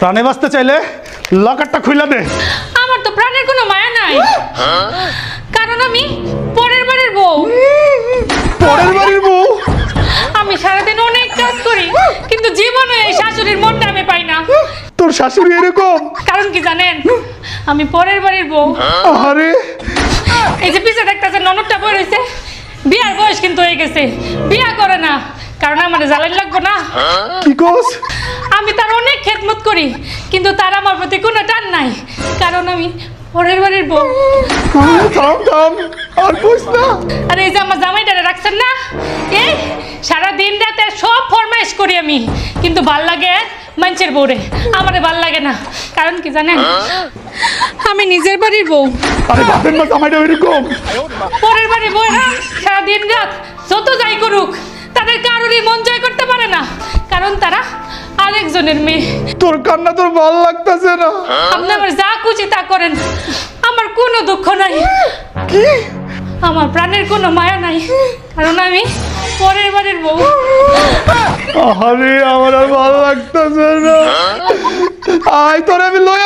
প্রাণে বাঁচতে চাইলে লকারটা খুইলা দে। আমার তো প্রাণের কোনো মায়া নাই, কারণ আমি পরের বাড়ির বউ। পরের বাড়ির বউ? আমি সারাদিন অনেক কাজ করি, কিন্তু জীবনে এই শাশুড়ির মনটা আমি পাই না। তোর শাশুড়ি এরকম? কারণ কি জানেন, আমি পরের বাড়ির বউ। আরে এই যে পিছে দেখতেছে ননদটা বই রয়েছে, বিয়ার বয়স কিন্তু হয়ে গেছে, বিয়া করে না, কারণ আমার জ্বালানি লাগবো না। কি কস? আমি তার অনেক খেদমত করি, কিন্তু তার আমার প্রতি কোনো টান নাই, কারণ আমি পরের বাড়ির বউ। থাম থাম, আর কইস না। আর এই যে আমার জামাইটারে রাখছেন না, এই সারা দিন রাতে সব ফরমাইশ করি আমি, কিন্তু ভাল লাগে মানুষের বউরে, আমারে ভাল লাগে না। কারণ কি জানেন, আমি নিজের বাড়ির বউ। আরে বাপের মা জামাইটা এরকম? পরের বাড়ির বউরা সারা দিন রাত যত যাই করুক, তাদের কারোরই মন জয় করতে পারে না, কারণ তারা আরেকজনের মেয়ে। তোর কান্না তোর ভালো লাগতেছে না? আপনি আমার যা খুশি তা করেন, আমার কোনো দুঃখ নাই, কি? আমার প্রাণের কোনো মায়া নাই, কারণ আমি পরের বাড়ির বউ। আরে আমার আর ভালো লাগতেছে না। আয় তোরে আমি লই